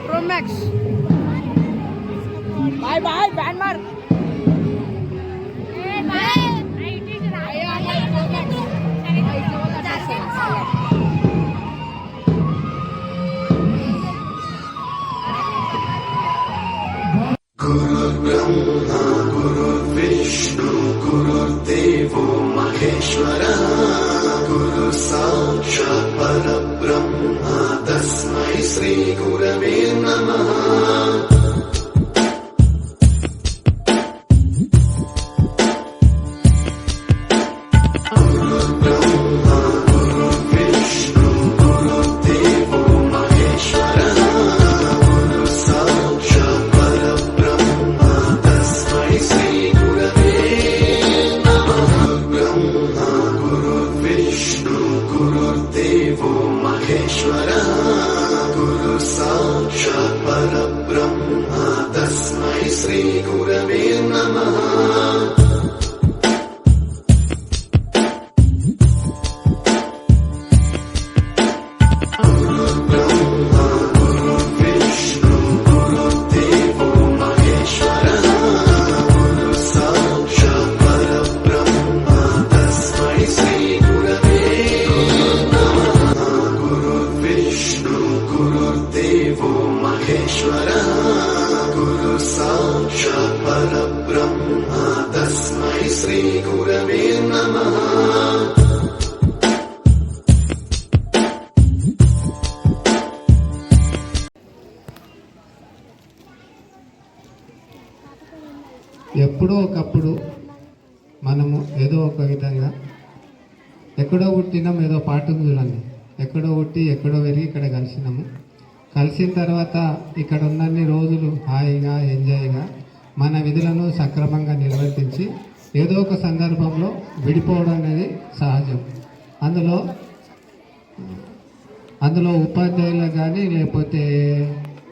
Pro Max. Bye bye, Banmar. Hey, bye. Guru Brahma, Guru Vishnu, Guru Devo Maheshwara, Guru Sakshat Parabrahma, Tasmai Shri Gurave Namaha. Guru Sakshat Parabrahma Tasmai Shri Gurave Namaha. Guru Sakshat Parabrahma Tasmai Shri Gurave Namaha. ఎప్పుడో ఒకప్పుడు మనము ఏదో ఒక విధంగా ఎక్కడో పుట్టినాం, ఏదో పాటను చూడండి, ఎక్కడో పుట్టి ఎక్కడో పెరిగి ఇక్కడ కలిసినాము. కలిసిన తర్వాత ఇక్కడ ఉన్నన్ని రోజులు హాయిగా ఎంజాయ్గా మన విధులను సక్రమంగా నిర్వర్తించి ఏదో ఒక సందర్భంలో విడిపోవడం అనేది సహజం. అందులో ఉపాధ్యాయులు కానీ లేకపోతే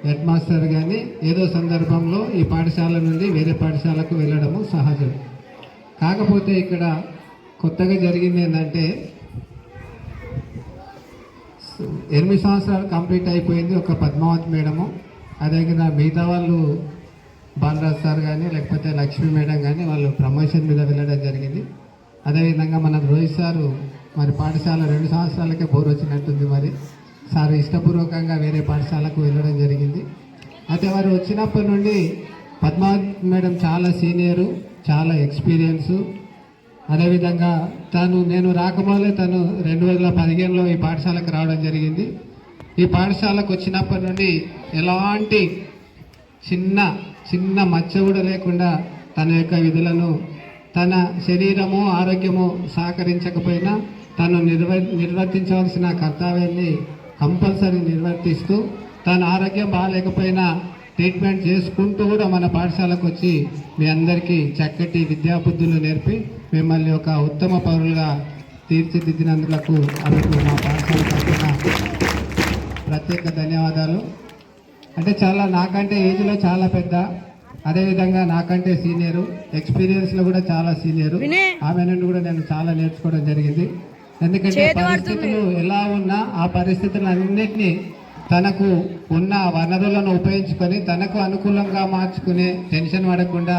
హెడ్ మాస్టర్ కానీ ఏదో సందర్భంలో ఈ పాఠశాల నుండి వేరే పాఠశాలకు వెళ్ళడము సహజం. కాకపోతే ఇక్కడ కొత్తగా జరిగింది ఏంటంటే 8 సంవత్సరాలు కంప్లీట్ అయిపోయింది ఒక పద్మావతి మేడము, అదే మిగతా వాళ్ళు బాలరాజ్ సార్ కానీ లేకపోతే లక్ష్మీ మేడం కానీ వాళ్ళు ప్రమోషన్ మీద వెళ్ళడం జరిగింది. అదేవిధంగా మన రోహిత్ సారు మరి పాఠశాల 2 సంవత్సరాలకే బోర్ వచ్చినట్టుంది, మరి సార్ ఇష్టపూర్వకంగా వేరే పాఠశాలకు వెళ్ళడం జరిగింది. అయితే వారు వచ్చినప్పటి నుండి పద్మావతి మేడం చాలా సీనియరు, చాలా ఎక్స్పీరియన్సు. అదేవిధంగా నేను రాకముందే తను 2015లో ఈ పాఠశాలకు రావడం జరిగింది. ఈ పాఠశాలకు వచ్చినప్పటి నుండి ఎలాంటి చిన్న మచ్చ కూడా లేకుండా తన యొక్క విధులను, తన శరీరము ఆరోగ్యము సహకరించకపోయినా తను నిర్వర్తించవలసిన కర్తవ్యాన్ని కంపల్సరీ నిర్వర్తిస్తూ, తన ఆరోగ్యం బాగాలేకపోయినా ట్రీట్మెంట్ చేసుకుంటూ కూడా మన పాఠశాలకు వచ్చి మీ అందరికీ చక్కటి విద్యాబుద్ధులు నేర్పి మిమ్మల్ని ఒక ఉత్తమ పౌరులుగా తీర్చిదిద్దినందుకు ఆమెకు మా పాఠశాల తరఫున ప్రత్యేక ధన్యవాదాలు. అంటే నాకంటే ఏజ్లో చాలా పెద్ద, అదేవిధంగా నాకంటే సీనియరు, ఎక్స్పీరియన్స్లో కూడా చాలా సీనియరు. ఆమె నుండి కూడా నేను చాలా నేర్చుకోవడం జరిగింది. ఎందుకంటే పరిస్థితులు ఎలా ఉన్నా ఆ పరిస్థితులన్నింటినీ తనకు ఉన్న వనరులను ఉపయోగించుకొని తనకు అనుకూలంగా మార్చుకునే, టెన్షన్ పడకుండా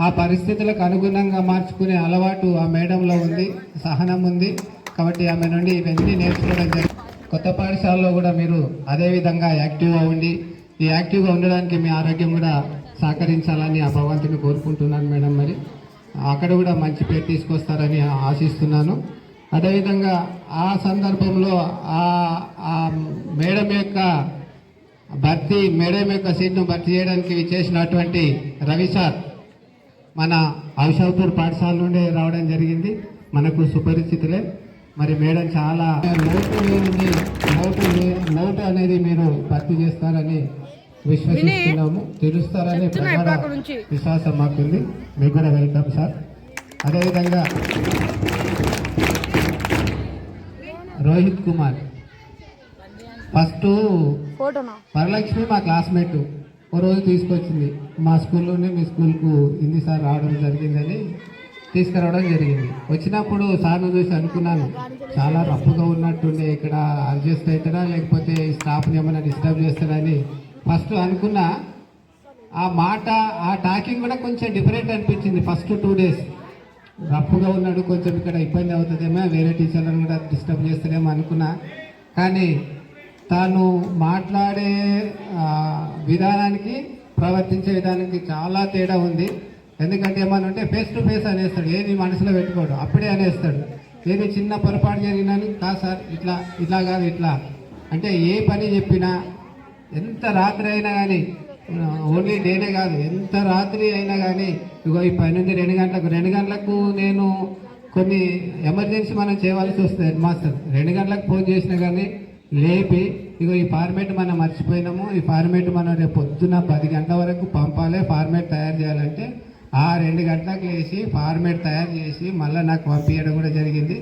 ఆ పరిస్థితులకు అనుగుణంగా మార్చుకునే అలవాటు ఆ మేడంలో ఉంది, సహనం ఉంది. కాబట్టి ఆమె నుండి ఇవన్నీ నేర్చుకోవడం జరిగింది. కొత్త పాఠశాలలో కూడా మీరు అదేవిధంగా యాక్టివ్గా ఉండి, ఈ యాక్టివ్గా ఉండడానికి మీ ఆరోగ్యం కూడా సహకరించాలని ఆ భగవంతుని కోరుకుంటున్నాను మేడం. మరి అక్కడ కూడా మంచి పేరు తీసుకొస్తారని ఆశిస్తున్నాను. అదేవిధంగా ఆ సందర్భంలో ఆ మేడం యొక్క సీట్ను భర్తీ చేయడానికి చేసినటువంటి రవి సార్ మన ఔషధపూర్ పాఠశాల నుండి రావడం జరిగింది, మనకు సుపరిచితులే. మరి మేడం చాలా నోటు అనేది మీరు భర్తీ చేస్తారని విశ్వసిస్తున్నాము, తెలుస్తారని విశ్వాసం మాకుంది. మీకు కూడా వెల్కమ్ సార్. అదేవిధంగా రోహిత్ కుమార్ ఫస్ట్ వరలక్ష్మి మా క్లాస్మేట్ ఓ రోజు తీసుకొచ్చింది, మా స్కూల్ నుండి మీ స్కూల్కు హిందీ సార్ రావడం జరిగిందని తీసుకురావడం జరిగింది. వచ్చినప్పుడు సార్ను చూసి అనుకున్నాను, చాలా రఫ్గా ఉన్నట్టుండే, ఇక్కడ అడ్జస్ట్ అవుతాడా లేకపోతే స్టాఫ్ని ఏమైనా డిస్టర్బ్ చేస్తాడని ఫస్ట్ అనుకున్నా. ఆ మాట, ఆ టాకింగ్ కూడా కొంచెం డిఫరెంట్ అనిపించింది. ఫస్ట్ 2 days రఫ్గా ఉన్నాడు, కొంచెం ఇక్కడ ఇబ్బంది అవుతుందేమో, వేరే టీచర్లను కూడా డిస్టర్బ్ చేస్తాడేమో అనుకున్నా. కానీ తాను మాట్లాడే విధానానికి, ప్రవర్తించే విధానానికి చాలా తేడా ఉంది. ఎందుకంటే ఏమనంటే ఫేస్ టు ఫేస్ అనేస్తాడు, ఏది మనసులో పెట్టుకోడు, అప్పుడే అనేస్తాడు. ఏది చిన్న పొరపాటు జరిగినా కాదు సార్ ఇట్లా కాదు ఇట్లా అంటే, ఏ పని చెప్పినా ఎంత రాత్రి అయినా కానీ, ఓన్లీ డేనే కాదు, ఎంత రాత్రి అయినా కానీ, ఇగో ఈ పని ఉంది 2 గంటలకు నేను కొన్ని ఎమర్జెన్సీ మనం చేయవలసి వస్తుంది. హెడ్ మాస్టర్ 2 గంటలకు ఫోన్ చేసినా కానీ లేపి, ఇగో ఈ ఫార్మేట్ మనం మర్చిపోయినాము, ఈ ఫార్మేట్ మనం రేపు పొద్దున్న 10 గంటల వరకు పంపాలి, ఫార్మేట్ తయారు చేయాలంటే ఆ 2 గంటలకు లేచి ఫార్మేట్ తయారు చేసి మళ్ళీ నాకు పంపించడం కూడా జరిగింది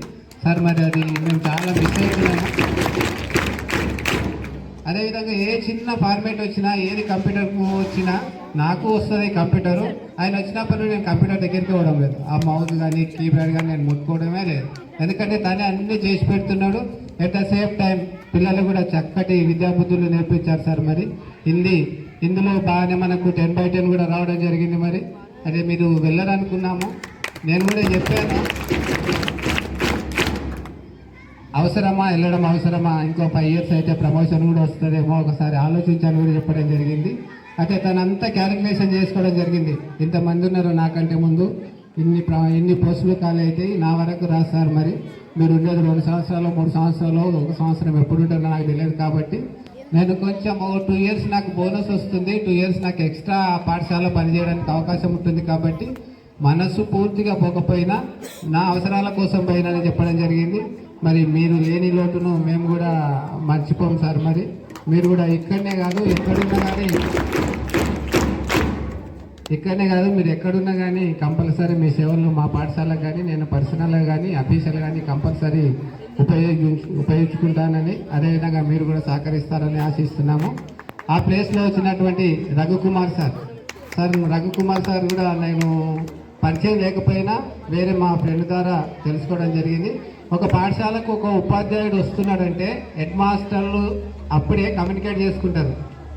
సార్. మరి అది మేము చాలా మిస్ అవుతున్నాము. అదేవిధంగా ఏ చిన్న ఫార్మేట్ వచ్చినా, ఏది కంప్యూటర్కు వచ్చినా నాకు వస్తుంది కంప్యూటరు. ఆయన వచ్చినప్పుడు నేను కంప్యూటర్ దగ్గరికి పోవడం లేదు, ఆ మౌస్ కానీ కీప్యాడ్ కానీ నేను ముట్టుకోవడమే లేదు. ఎందుకంటే తనే అన్ని చేసి పెడుతున్నాడు. ఎట్ ద సేమ్ టైం పిల్లలు కూడా చక్కటి విద్యాబుద్ధులు నేర్పించారు సార్. మరి ఇందులో బాగానే మనకు 10/10 కూడా రావడం జరిగింది. మరి అదే మీరు వెళ్ళరనుకున్నాము, నేను కూడా చెప్పాను, అవసరమా వెళ్ళడం అవసరమా, ఇంకో 5 years అయితే ప్రమోషన్ కూడా వస్తుందేమో, ఒకసారి ఆలోచించాలని కూడా చెప్పడం జరిగింది. అయితే తనంతా క్యాలిక్యులేషన్ చేసుకోవడం జరిగింది. ఇంతమంది ఉన్నారు నాకంటే ముందు, ఇన్ని పోస్టులు ఖాళీ అయితే నా వరకు రాస్తారు. మరి మీరు ఉండేది 2 సంవత్సరాలు 3 సంవత్సరాలు, 1 సంవత్సరం ఎప్పుడు ఉంటారో నాకు తెలియదు. కాబట్టి నేను కొంచెం 2 years నాకు బోనస్ వస్తుంది, 2 years నాకు ఎక్స్ట్రా పాఠశాల పనిచేయడానికి అవకాశం ఉంటుంది. కాబట్టి మనసు పూర్తిగా పోకపోయినా నా అవసరాల కోసం పోయినని చెప్పడం జరిగింది. మరి మీరు లేని లోటును మేము కూడా మర్చిపోం సార్. మరి మీరు కూడా ఇక్కడనే కాదు మీరు ఎక్కడున్నా కానీ కంపల్సరీ మీ సేవలు మా పాఠశాలకు కానీ, నేను పర్సనల్గా కానీ అఫీషియల్ కానీ కంపల్సరీ ఉపయోగించుకుంటానని, అదేవిధంగా మీరు కూడా సహకరిస్తారని ఆశిస్తున్నాము. ఆ ప్లేస్లో వచ్చినటువంటి రఘుకుమార్ సార్ రఘుకుమార్ సార్ కూడా నేను పరిచయం లేకపోయినా వేరే మా ఫ్రెండ్ ద్వారా తెలుసుకోవడం జరిగింది. ఒక పాఠశాలకు ఒక ఉపాధ్యాయుడు వస్తున్నాడంటే హెడ్ మాస్టర్లు అప్పుడే కమ్యూనికేట్ చేసుకుంటారు,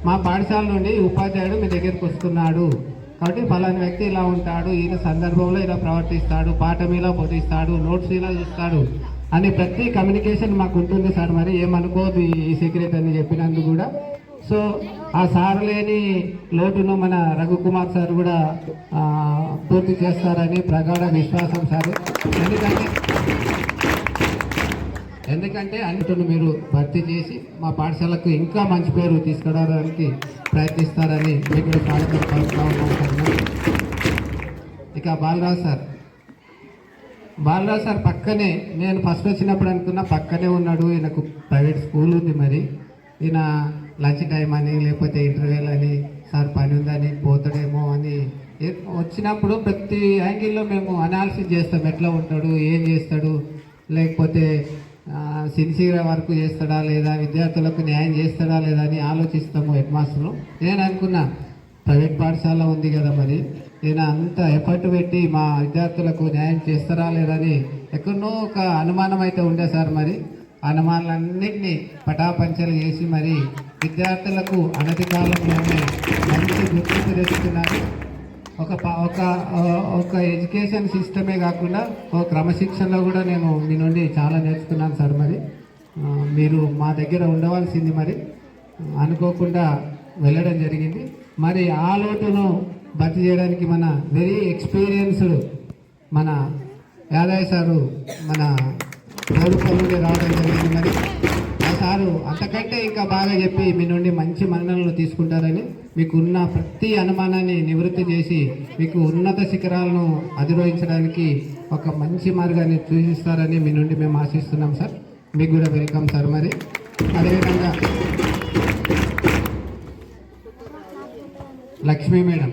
మా పాఠశాల నుండి ఉపాధ్యాయుడు మీ దగ్గరికి వస్తున్నాడు కాబట్టి ఫలాని వ్యక్తి ఇలా ఉంటాడు, ఈ సందర్భంలో ఇలా ప్రవర్తిస్తాడు, పాఠం ఇలా బోధిస్తాడు, నోట్స్ ఇలా చూస్తాడు అని ప్రతి కమ్యూనికేషన్ మాకు ఉంటుంది సార్. మరి ఏమనుకోదు ఈ సీక్రెట్ అని చెప్పినందుకు కూడా. సో ఆ సార్ లేని లోటును మన రఘుకుమార్ సార్ కూడా పూర్తి చేస్తారని ప్రగాఢ విశ్వాసం సార్. ఎందుకంటే అన్నిటిని మీరు భర్తీ చేసి మా పాఠశాలకు ఇంకా మంచి పేరు తీసుకురావడానికి ప్రయత్నిస్తారని మీకు స్వాగతం పలుకుతా ఉన్నాం సార్. ఇక బాలరాజ్ సార్ పక్కనే, నేను ఫస్ట్ వచ్చినప్పుడు అనుకున్నా పక్కనే ఉన్నాడు, ఈయనకు ప్రైవేట్ స్కూల్ ఉంది, మరి ఈయన లంచ్ టైం అని లేకపోతే ఇంటర్వ్యూలు అని సార్ పని ఉందని పోతాడేమో అని వచ్చినప్పుడు ప్రతి యాంగిల్లో మేము అనాలిసిస్ చేస్తాం, ఎట్లా ఉంటాడు, ఏం చేస్తాడు, లేకపోతే సిన్సియర్గా వర్క్ చేస్తాడా లేదా, విద్యార్థులకు న్యాయం చేస్తాడా లేదా అని ఆలోచిస్తాము హెడ్ మాస్టర్లు. నేను అనుకున్నా ప్రైవేట్ పాఠశాల ఉంది కదా, మరి నేను అంత ఎఫర్ట్ పెట్టి మా విద్యార్థులకు న్యాయం చేస్తారా లేదని ఎక్కడో ఒక అనుమానం అయితే ఉండే సార్. మరి అనుమానాలన్నింటినీ పటాపంచలు చేసి మరి విద్యార్థులకు అనతి కాలంలోనే మంచి గుర్తింపు తెచ్చుకున్నారు. ఒక ఎడ్యుకేషన్ సిస్టమే కాకుండా ఒక క్రమశిక్షణలో కూడా నేను మీ నుండి చాలా నేర్చుకున్నాను సార్. మరి మీరు మా దగ్గర ఉండవలసింది, మరి అనుకోకుండా వెళ్ళడం జరిగింది. మరి ఆ లోటును భర్తీ చేయడానికి మన వెరీ ఎక్స్పీరియన్స్డ్ మన యాదయ్య సారు మన ప్రభుత్వం నుండి రావడం జరిగింది. మరి ఆ సారు అంతకంటే ఇంకా బాగా చెప్పి మీ నుండి మంచి మన్ననలు తీసుకుంటారని, మీకు ఉన్న ప్రతి అనుమానాన్ని నివృత్తి చేసి మీకు ఉన్నత శిఖరాలను అధిరోహించడానికి ఒక మంచి మార్గాన్ని సూచిస్తారని మీ నుండి మేము ఆశిస్తున్నాం సార్. మీకు కూడా వెల్కమ్ సార్. మరి అదేవిధంగా లక్ష్మీ మేడం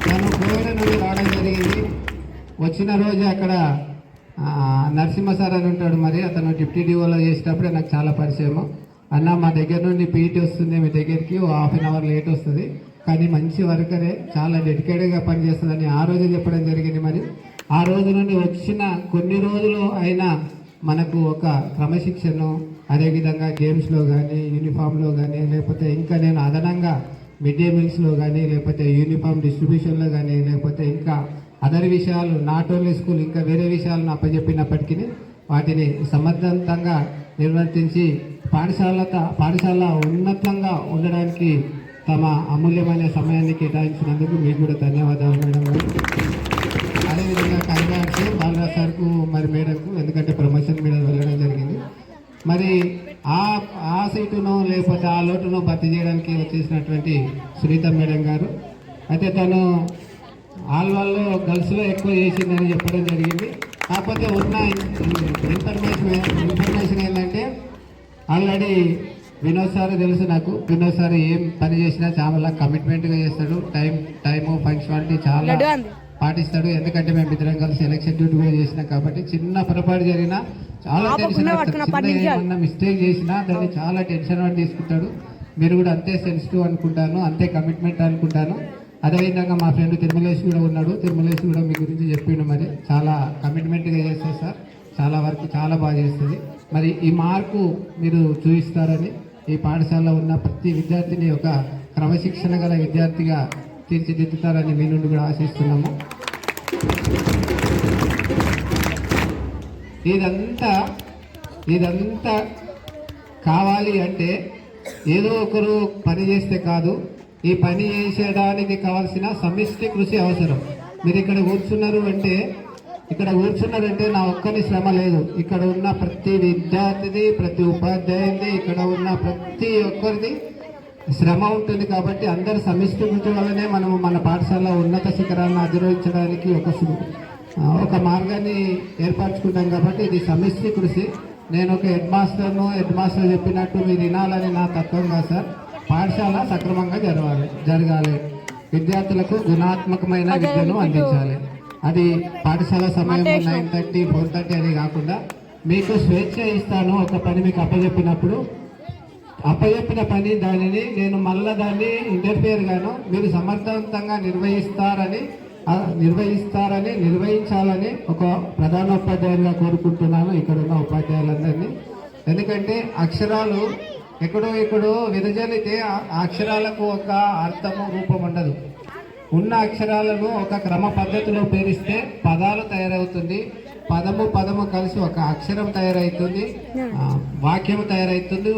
తను కోవిడ నుండి రావడం జరిగింది. వచ్చిన రోజు అక్కడ నరసింహ సార్ అని ఉంటాడు, మరి అతను డిప్యూటీ డిఓలో చేసేటప్పుడే నాకు చాలా పరిచయము. అన్న మా దగ్గర నుండి పీఈటీ వస్తుంది, మీ దగ్గరికి 1/2 an hour లేట్ వస్తుంది, కానీ మంచి వర్కరే, చాలా డెడికేటెడ్గా పనిచేస్తుందని ఆ రోజు చెప్పడం జరిగింది. మరి ఆ రోజు నుండి వచ్చిన కొన్ని రోజులు అయినా మనకు ఒక క్రమశిక్షణ, అదేవిధంగా గేమ్స్లో కానీ యూనిఫామ్లో కానీ లేకపోతే ఇంకా నేను అదనంగా మిడ్ డే మీల్స్లో కానీ లేకపోతే యూనిఫామ్ డిస్ట్రిబ్యూషన్లో కానీ లేకపోతే ఇంకా అదర్ విషయాలు నాట్ ఓన్లీ స్కూల్ ఇంకా వేరే విషయాలను అప్పచెప్పినప్పటికీ వాటిని సమర్థవంతంగా నిర్వర్తించి పాఠశాల ఉన్నతంగా ఉండడానికి తమ అమూల్యమైన సమయాన్ని కేటాయించినందుకు మీకు కూడా ధన్యవాదాలు మేడం గారు. అదేవిధంగా కంగ్రాట్స్ బాలరాజ్ సార్కు మరి మేడంకు, ఎందుకంటే ప్రమోషన్ మీద వెళ్ళడం జరిగింది. మరి ఆ సీటును లేకపోతే ఆ లోటును భర్తీ చేయడానికి వచ్చేసినటువంటి సునీత మేడం గారు అయితే తను ఆల్వాల్లో గర్ల్స్లో ఎక్కువ చేసిందని చెప్పడం జరిగింది. కాకపోతే ఉన్న ఇన్ఫర్మేషన్ ఏంటంటే ఆల్రెడీ వినోద్ సార్ తెలుసు నాకు. వినోద్ సార్ ఏం పని చేసినా చాలా కమిట్మెంట్గా చేస్తాడు, టైము పంక్చువాలిటీ చాలా పాటిస్తాడు. ఎందుకంటే మేము ఇద్దరం కలిసి ఎలక్షన్ డ్యూటీ కూడా చేసినాం కాబట్టి చిన్న పొరపాటు జరిగినా చాలా టెన్షన్ పడతాడు. ఏమన్నా మిస్టేక్ చేసినా దాన్ని చాలా టెన్షన్ పడి తీసుకుంటాడు. మీరు కూడా అంతే సెన్సిటివ్ అనుకుంటాను, అంతే కమిట్మెంట్ అనుకుంటాను. అదేవిధంగా మా ఫ్రెండ్ తిరుమలేష్ కూడా ఉన్నాడు. తిరుమలేష్ కూడా మీ గురించి చెప్పిండు. మరి చాలా కమిట్మెంట్గా చేస్తారు సార్, చాలా వరకు చాలా బాగా చేస్తుంది. మరి ఈ మార్కు మీరు చూపిస్తారని, ఈ పాఠశాలలో ఉన్న ప్రతి విద్యార్థిని ఒక క్రమశిక్షణ గల విద్యార్థిగా తీర్చిదిద్దుతారని మీ నుండి కూడా ఆశిస్తున్నాము. ఇదంతా కావాలి అంటే ఏదో ఒకరు పని చేస్తే కాదు, ఈ పని చేసేయడానికి కావాల్సిన సమిష్టి కృషి అవసరం. మీరు ఇక్కడ కూర్చున్నారంటే నా ఒక్కరి శ్రమ లేదు. ఇక్కడ ఉన్న ప్రతి విద్యార్థిది, ప్రతి ఉపాధ్యాయుది, ఇక్కడ ఉన్న ప్రతి ఒక్కరిది శ్రమ ఉంటుంది. కాబట్టి అందరి సమిష్టి కృషి వల్లనే మనము మన పాఠశాల ఉన్నత శిఖరాలను అధిరోహించడానికి ఒక మార్గాన్ని ఏర్పరచుకుంటాం. కాబట్టి ఇది సమిష్టి కృషి. నేను ఒక హెడ్ మాస్టర్ చెప్పినట్టు మీరు వినాలని నా తత్వం కాదు సార్. పాఠశాల సక్రమంగా జరగాలి, విద్యార్థులకు గుణాత్మకమైన విద్యను అందించాలి. అది పాఠశాల సమయం 9:30, 4:30 అని కాకుండా మీకు స్వేచ్ఛ ఇస్తాను. ఒక పని మీకు అప్పచెప్పిన పని దానిని నేను మళ్ళా దాన్ని ఇంటర్ఫియర్ గాను మీరు సమర్థవంతంగా నిర్వహించాలని ఒక ప్రధానోపాధ్యాయులుగా కోరుకుంటున్నాను ఇక్కడ ఉన్న ఉపాధ్యాయులందరినీ. ఎందుకంటే అక్షరాలు ఎక్కడో విదజల్లితే ఆ అక్షరాలకు ఒక అర్థము రూపం ఉండదు. ఉన్న అక్షరాలను ఒక క్రమ పద్ధతిలో పేరిస్తే పదాలు తయారవుతుంది. పదము కలిసి ఒక అక్షరం తయారవుతుంది, వాక్యం తయారవుతుంది.